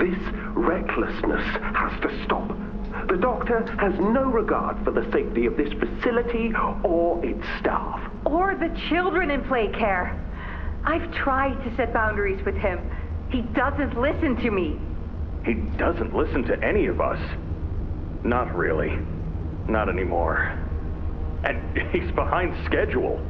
This recklessness has to stop. The doctor has no regard for the safety of this facility or its staff. Or the children in play care. I've tried to set boundaries with him. He doesn't listen to me. He doesn't listen to any of us. Not really. Not anymore. And he's behind schedule.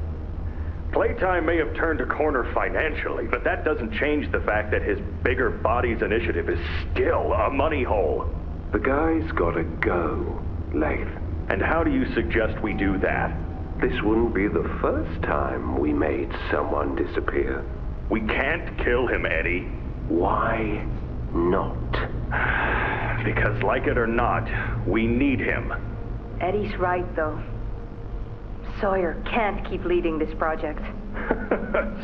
Playtime may have turned a corner financially, but that doesn't change the fact that his Bigger Bodies initiative is still a money hole. The guy's gotta go, Lath. And how do you suggest we do that? This wouldn't be the first time we made someone disappear. We can't kill him, Eddie. Why not? Because like it or not, we need him. Eddie's right, though. Sawyer can't keep leading this project.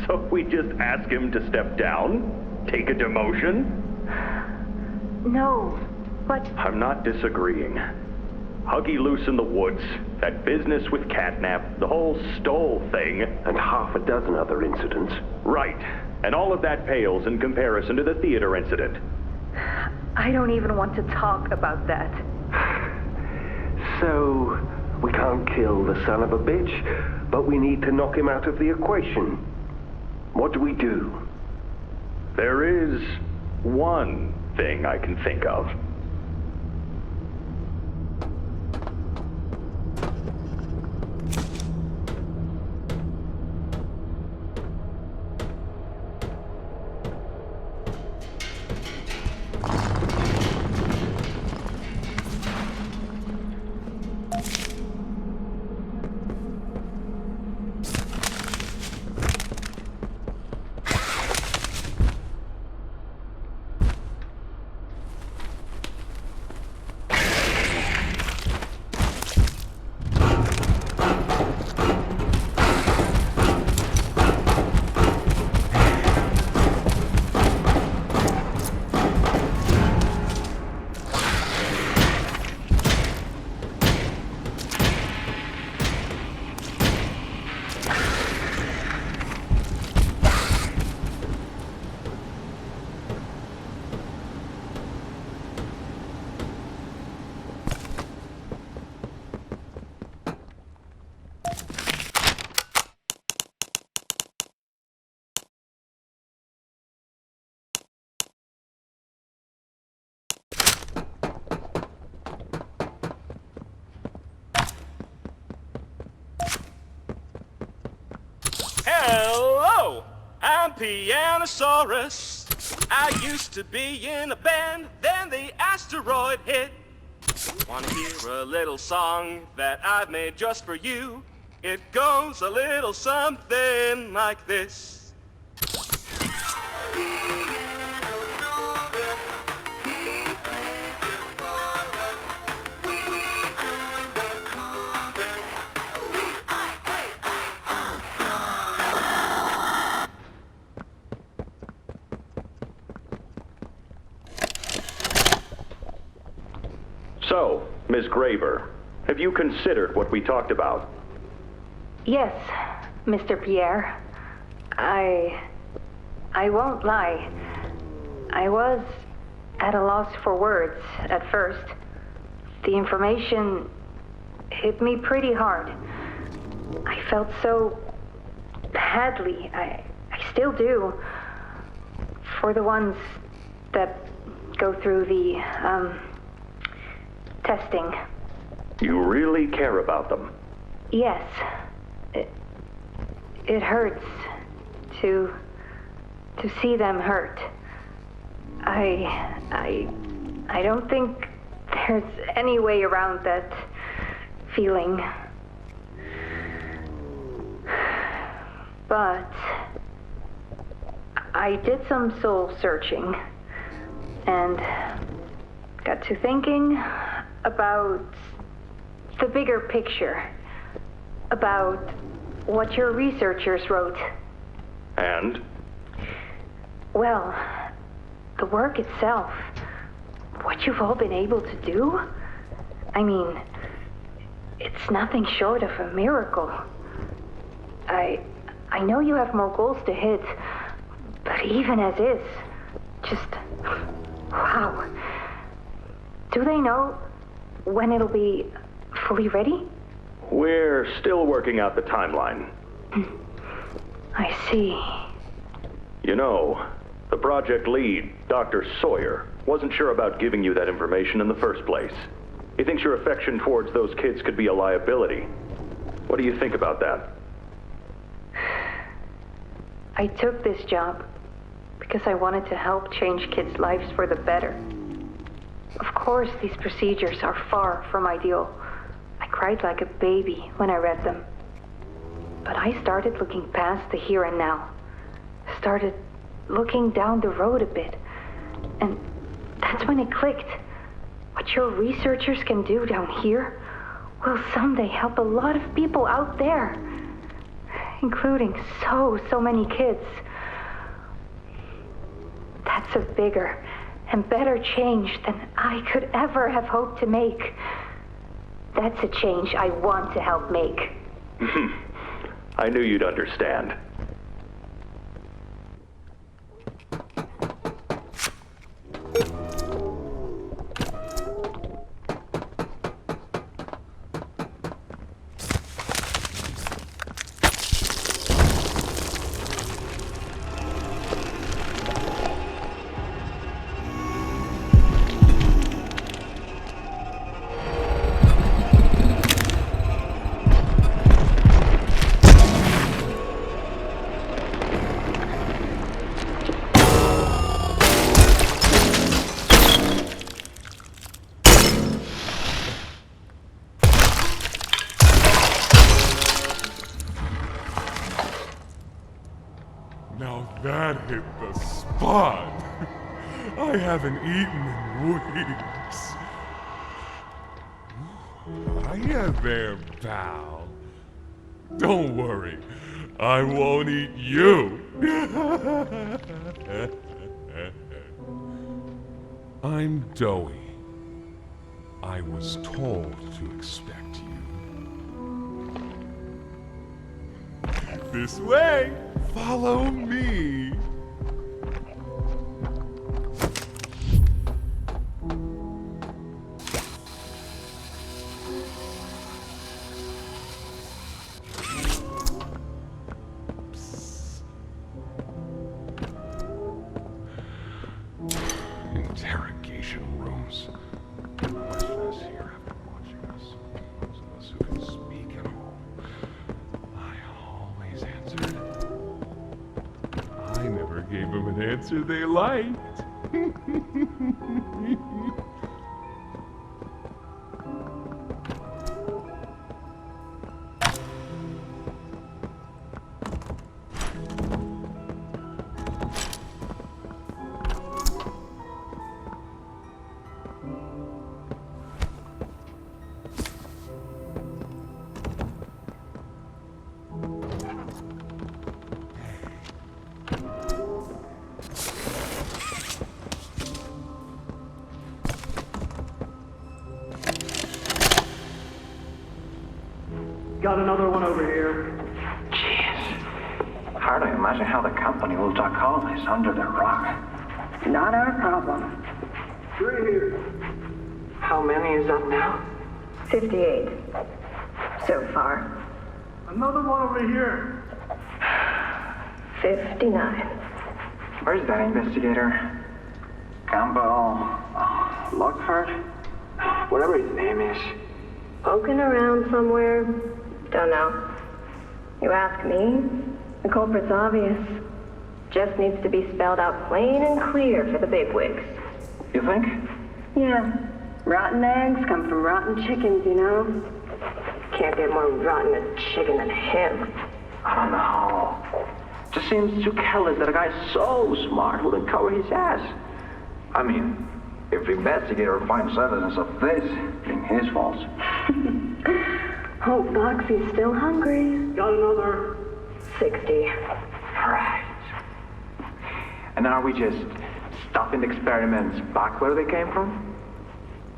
So we just ask him to step down? Take a demotion? No, but... I'm not disagreeing. Huggy Loose in the Woods, that business with Catnap, the whole Stoll thing... And half a dozen other incidents. Right. And all of that pales in comparison to the theater incident. I don't even want to talk about that. So, we can't kill the son of a bitch, but we need to knock him out of the equation. What do we do? There is one thing I can think of. Hello, I'm Pianosaurus. I used to be in a band, then the asteroid hit. Wanna hear a little song that I've made just for you? It goes a little something like this. So, Miss Graver, have you considered what we talked about? Yes, Mr. Pierre. I won't lie. I was at a loss for words at first. The information hit me pretty hard. I felt so badly. I still do. For the ones that go through the, testing. You really care about them? Yes. It hurts to see them hurt. I don't think there's any way around that feeling. But I did some soul searching and got to thinking about the bigger picture, about what your researchers wrote. And? Well, the work itself, what you've all been able to do, I mean, it's nothing short of a miracle. I know you have more goals to hit, but even as is, just Wow. Do they know when it'll be fully ready? We're still working out the timeline. I see. You know, the project lead, Dr. Sawyer, wasn't sure about giving you that information in the first place. He thinks your affection towards those kids could be a liability. What do you think about that? I took this job because I wanted to help change kids' lives for the better. Of course, these procedures are far from ideal. I cried like a baby when I read them. But I started looking past the here and now. Started looking down the road a bit. And that's when it clicked. What your researchers can do down here will someday help a lot of people out there. Including so many kids. That's a bigger and better change than I could ever have hoped to make. That's a change I want to help make. I knew you'd understand. Now that hit the spot. I haven't eaten in weeks. Hiya there, pal. Don't worry, I won't eat you. I'm Doey. I was told to expect you. This way! Follow me! Interrogation rooms. Question us here after watching us. Those of us who can speak at all. I always answered. I never gave them an answer they liked. Got another one over here. Jeez. Hard to imagine how the company will duck all this under the rug. Not our problem. 3 here. How many is that now? 58. So far. Another one over here. 59. Where's that investigator? Campbell... Lockhart? Whatever his name is. Poking around somewhere. Don't know. You ask me, the culprit's obvious. Just needs to be spelled out plain and clear for the bigwigs. You think? Yeah. Rotten eggs come from rotten chickens, you know? Can't get more rotten a chicken than him. I don't know. Just seems too careless that a guy so smart wouldn't cover his ass. I mean, if the investigator finds evidence of this, it's his fault. Hope Foxy's still hungry. Got another. 60. Right. And are we just stopping the experiments back where they came from?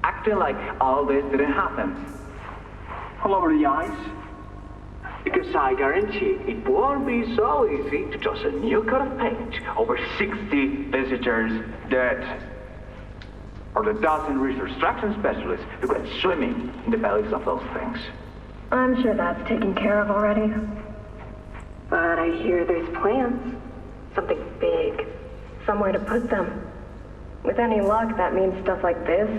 Acting like all this didn't happen. All over the ice. Because I guarantee it won't be so easy to toss a new coat of paint over 60 visitors dead. Or the dozen reconstruction specialists who get swimming in the bellies of those things. I'm sure that's taken care of already. But I hear there's plans. Something big. Somewhere to put them. With any luck, that means stuff like this,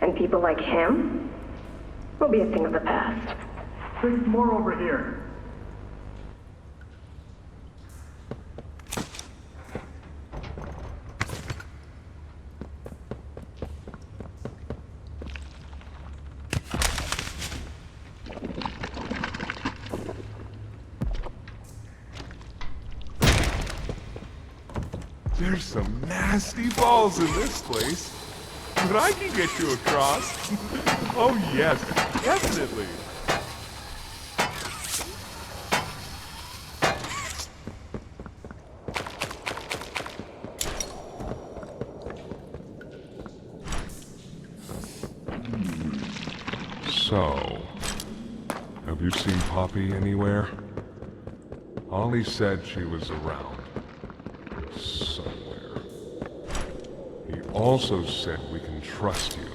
and people like him, will be a thing of the past. There's more over here. There's some nasty balls in this place. But I can get you across. Oh yes, definitely. So, have you seen Poppy anywhere? Ollie said she was around. Somewhere. He also said we can trust you.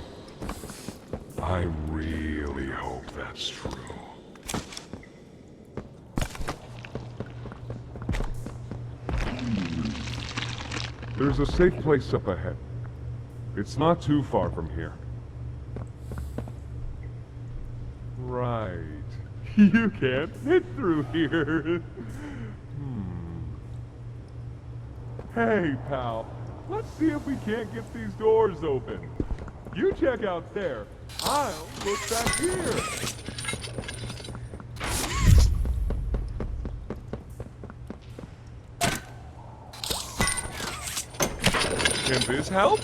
I really hope that's true. There's a safe place up ahead. It's not too far from here. Right. You can't fit through here. Hey, pal. Let's see if we can't get these doors open. You check out there. I'll look back here. Can this help?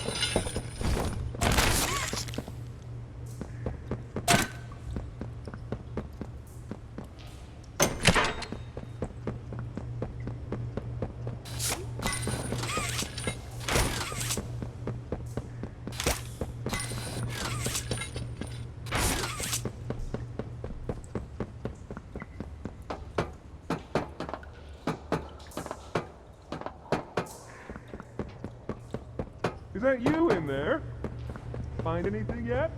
Is that you in there? Find anything yet?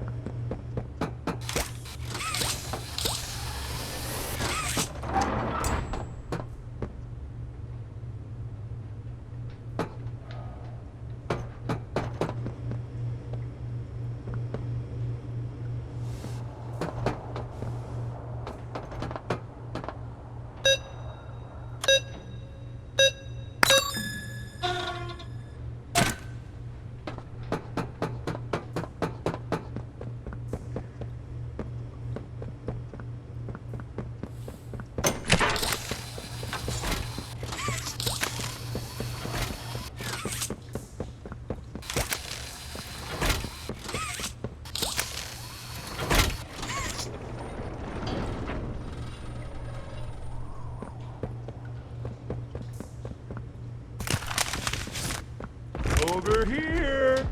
Over here!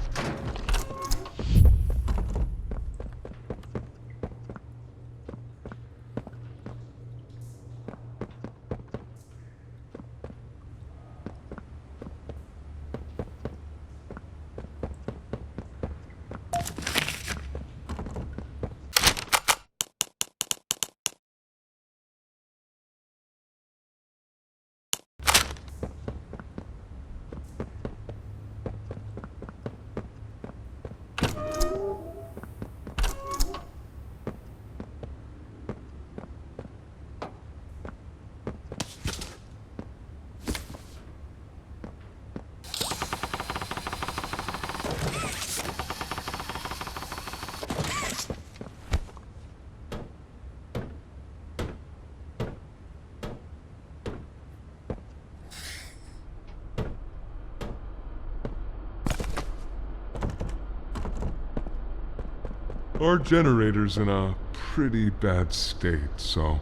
Our generator's in a pretty bad state, so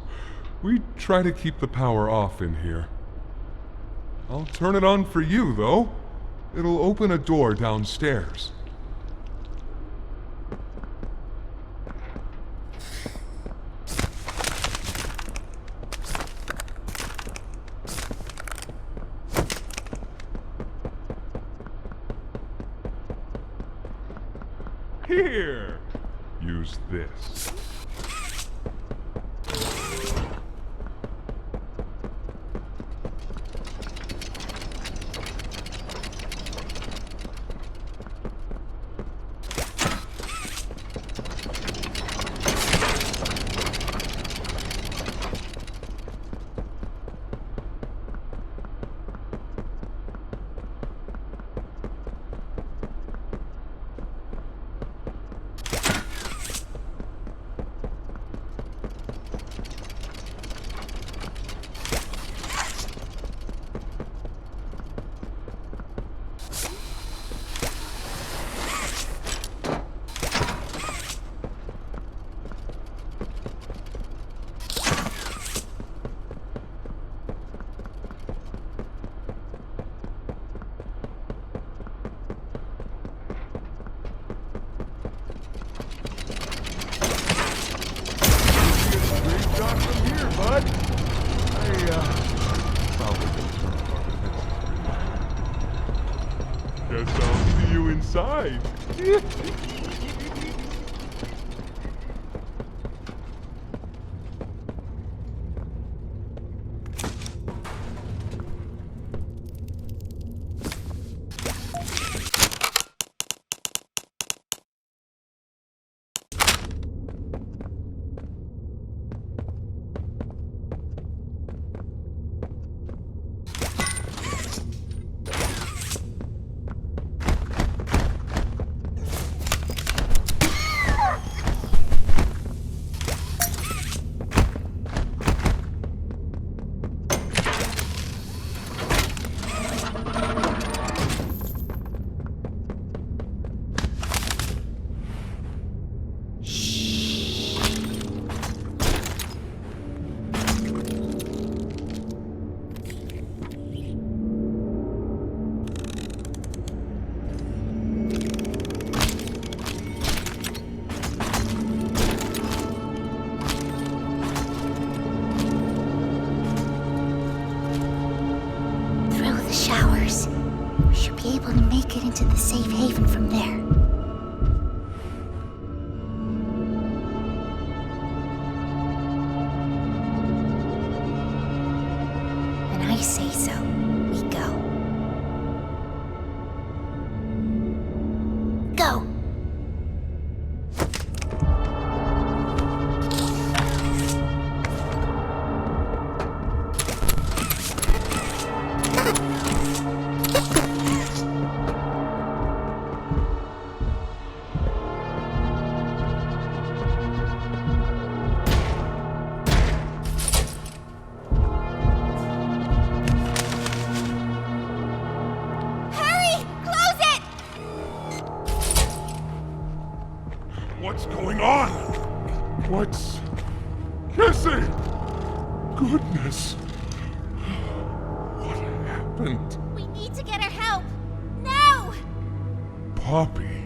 we try to keep the power off in here. I'll turn it on for you, though. It'll open a door downstairs. Here! Use this. Guess I'll see you inside. Into the safe haven from there. When I say so, we go. Go! What's going on? What's... Cassie! Goodness! What happened? We need to get her help! Now! Poppy?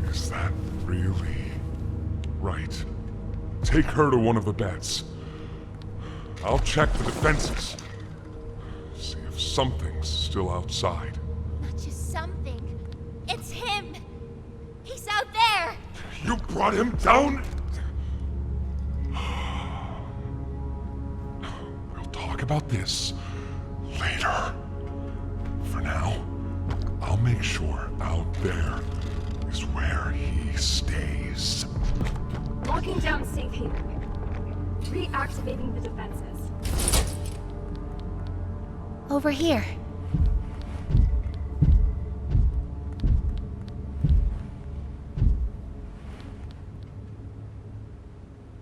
Is that really... Right. Take her to one of the beds. I'll check the defenses. See if something's still outside. Not just something. It's him! He's out there! You brought him down? We'll talk about this later. For now, I'll make sure out there is where he stays. Locking down safe haven. Reactivating the defenses. Over here.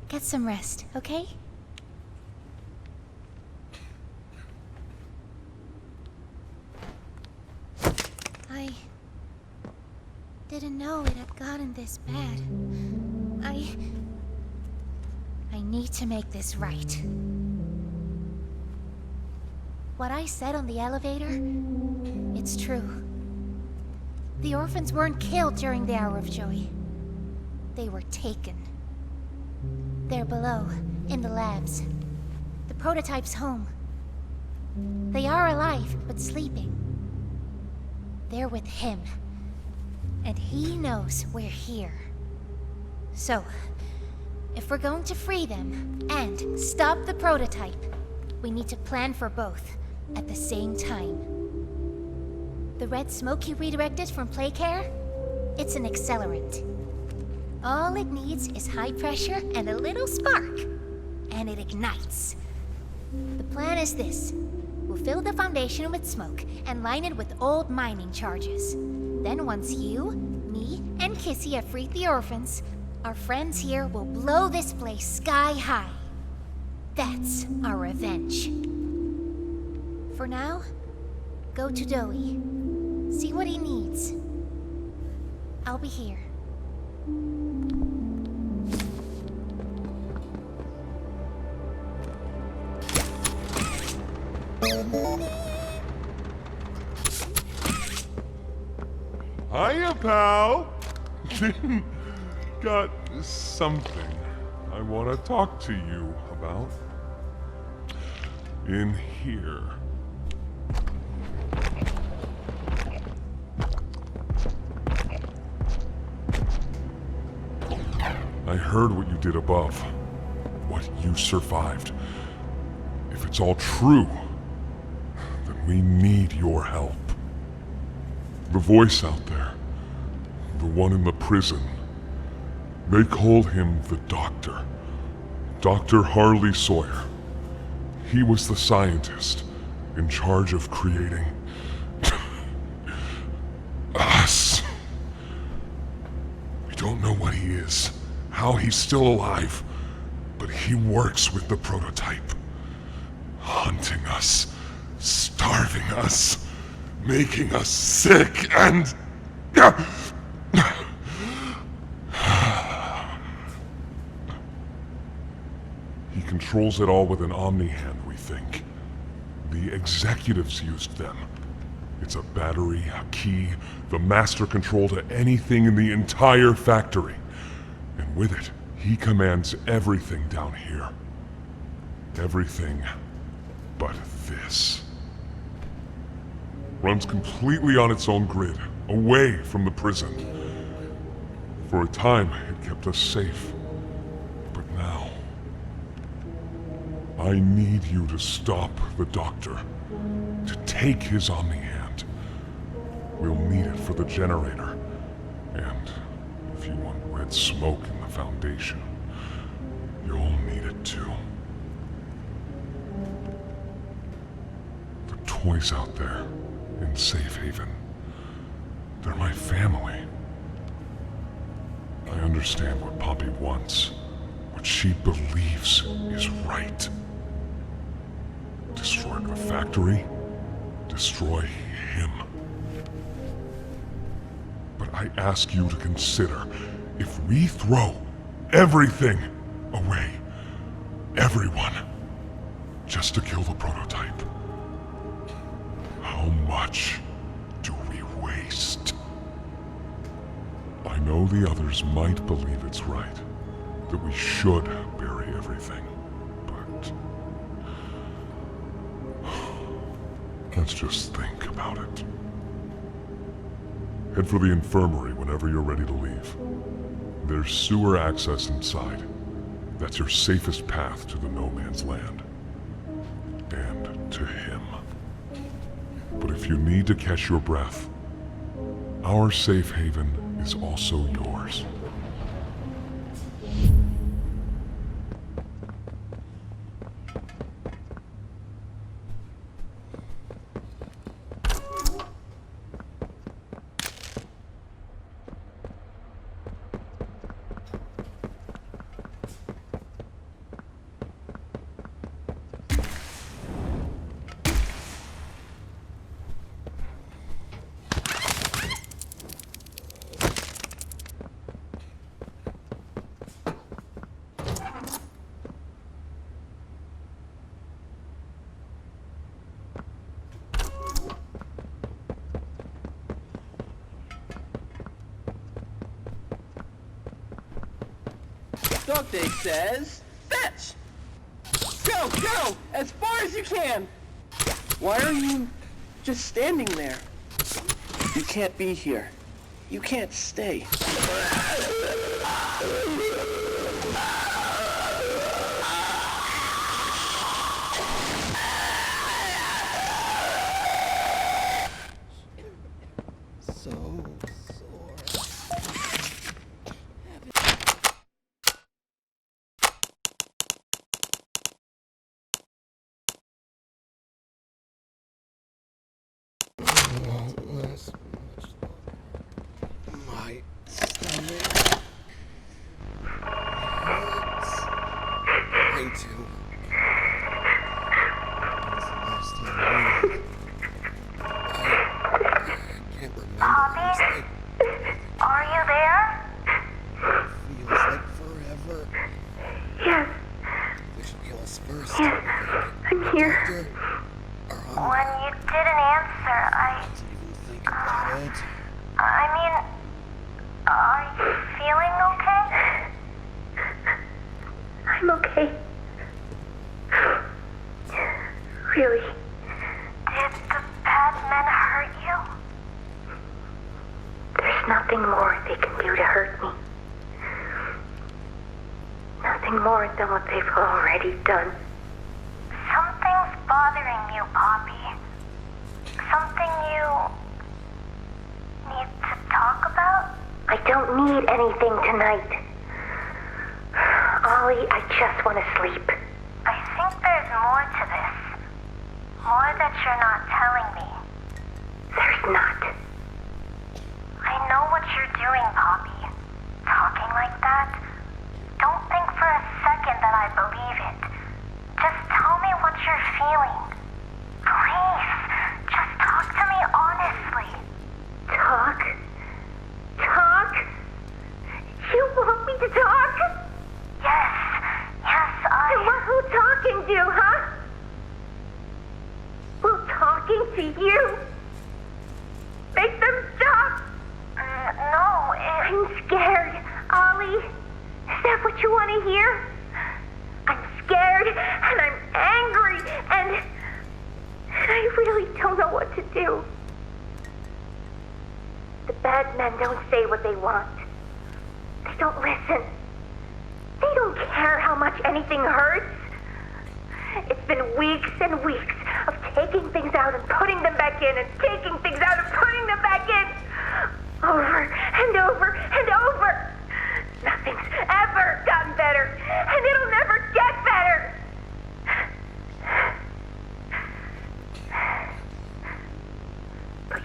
Get some rest, okay? I didn't know it had gotten this bad. I need to make this right. What I said on the elevator, it's true. The orphans weren't killed during the Hour of Joy. They were taken. They're below, in the labs. The prototype's home. They are alive, but sleeping. They're with him. And he knows we're here. So, if we're going to free them and stop the prototype, we need to plan for both at the same time. The red smoke you redirected from Playcare? It's an accelerant. All it needs is high pressure and a little spark, and it ignites. The plan is this. We'll fill the foundation with smoke and line it with old mining charges. Then once you, me, and Kissy have freed the orphans, our friends here will blow this place sky high. That's our revenge. For now, go to Doey. See what he needs. I'll be here. Hiya, pal! Got something I want to talk to you about. In here. I heard what you did above. What you survived. If it's all true, then we need your help. The voice out there, the one in the prison, they call him the Doctor. Dr. Harley Sawyer. He was the scientist in charge of creating us. We don't know what he is, how he's still alive, but he works with the prototype. Hunting us, starving us, making us sick, and... He controls it all with an Omni-Hand, we think. The executives used them. It's a battery, a key, the master control to anything in the entire factory. And with it, he commands everything down here. Everything but this. Runs completely on its own grid, away from the prison. For a time, it kept us safe. But now... I need you to stop the Doctor. To take his Omni-Hand. We'll need it for the generator. And if you want red smoke in the Foundation, you'll need it too. The toys out there in Safe Haven, they're my family. I understand what Poppy wants, what she believes is right. Destroy the factory, destroy him. But I ask you to consider, if we throw everything away, everyone, just to kill the prototype, how much do we waste? I know the others might believe it's right, that we should bury everything, but... let's just think about it. Head for the infirmary whenever you're ready to leave. There's sewer access inside. That's your safest path to the No Man's Land. And to him. But if you need to catch your breath, our safe haven is also yours. Dante says, fetch! Go, go! As far as you can! Why are you just standing there? You can't be here. You can't stay.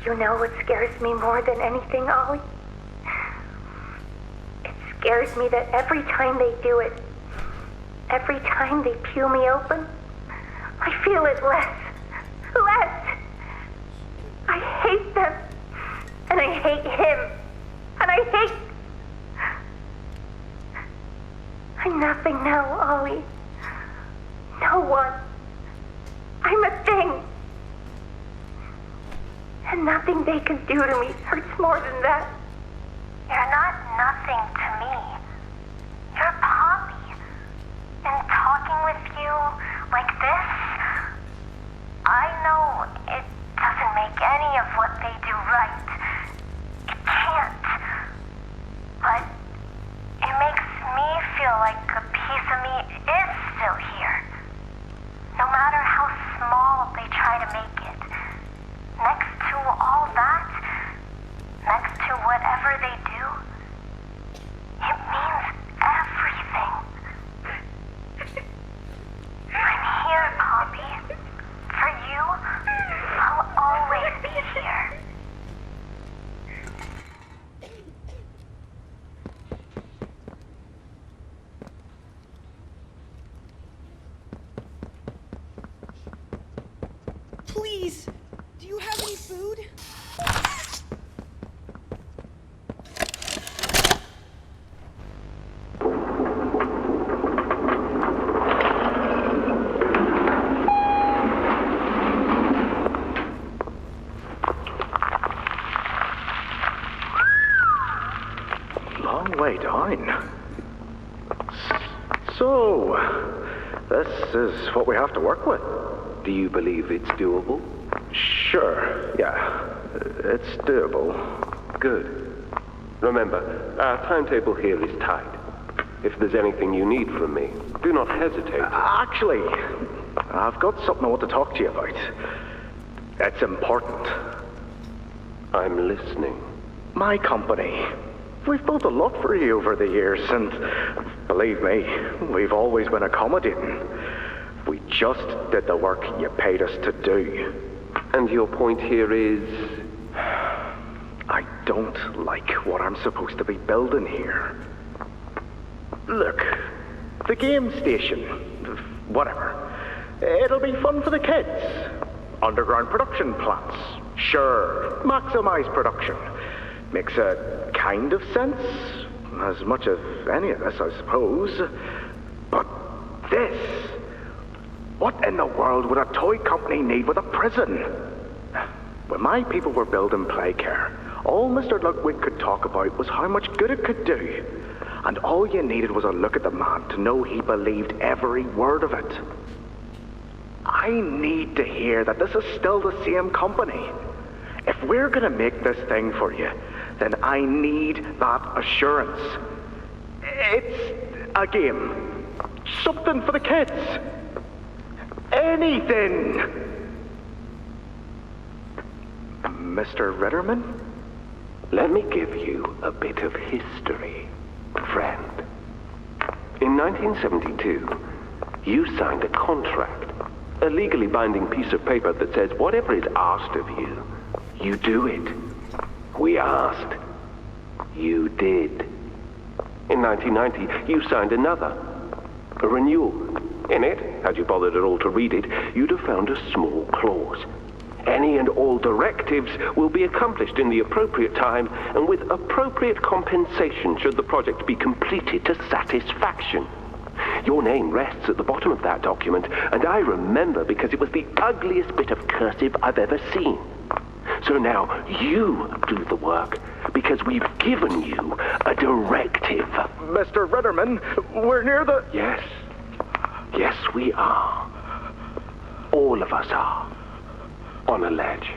You know what scares me more than anything, Ollie? It scares me that every time they do it, every time they peel me open, I feel it less. I hate them, and I hate him, and I hate... I'm nothing now, Ollie. No one. I'm a thing. And nothing they can do to me hurts more than that. You're not nothing to me. You're Poppy. And talking with you like this, I know it doesn't make any of what they do right. It can't. But it makes me feel like a piece of me is still here. No matter how small they try to make it. Next to all that, next to whatever they do, it means everything. I'm here, Poppy. For you, I'll always be here. Please, do you have any food? Long way down. So, this is what we have to work with. Do you believe it's doable? Sure, yeah. It's doable. Good. Remember, our timetable here is tight. If there's anything you need from me, do not hesitate. Actually, I've got something I want to talk to you about. It's important. I'm listening. My company. We've built a lot for you over the years, and believe me, we've always been accommodating. We just did the work you paid us to do. And your point here is? I don't like what I'm supposed to be building here. Look, the game station, whatever. It'll be fun for the kids. Underground production plants. Sure, maximize production. Makes a kind of sense. As much as any of this, I suppose. But this... What in the world would a toy company need with a prison? When my people were building Playcare, all Mr. Ludwig could talk about was how much good it could do. And all you needed was a look at the man to know he believed every word of it. I need to hear that this is still the same company. If we're gonna make this thing for you, then I need that assurance. It's a game. Something for the kids. Anything. Mr. Ritterman? Let me give you a bit of history, friend. In 1972, you signed a contract, a legally binding piece of paper that says whatever is asked of you, you do it. We asked. You did. In 1990, you signed another, a renewal. In it, had you bothered at all to read it, you'd have found a small clause. Any and all directives will be accomplished in the appropriate time and with appropriate compensation should the project be completed to satisfaction. Your name rests at the bottom of that document, and I remember because it was the ugliest bit of cursive I've ever seen. So now you do the work, because we've given you a directive. Mr. Ritterman, we're near the... Yes. Yes, we are. All of us are. On a ledge.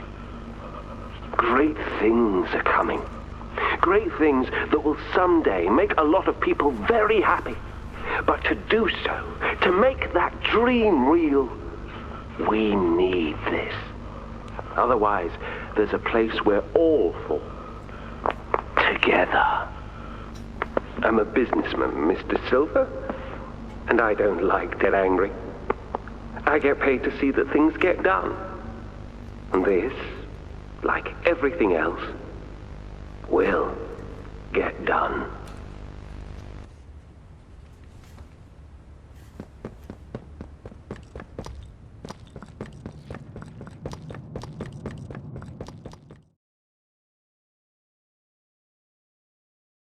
Great things are coming. Great things that will someday make a lot of people very happy. But to do so, to make that dream real, we need this. Otherwise, there's a place we're all for. Together. I'm a businessman, Mr. Silver, and I don't like to get angry. I get paid to see that things get done. And this, like everything else, will get done.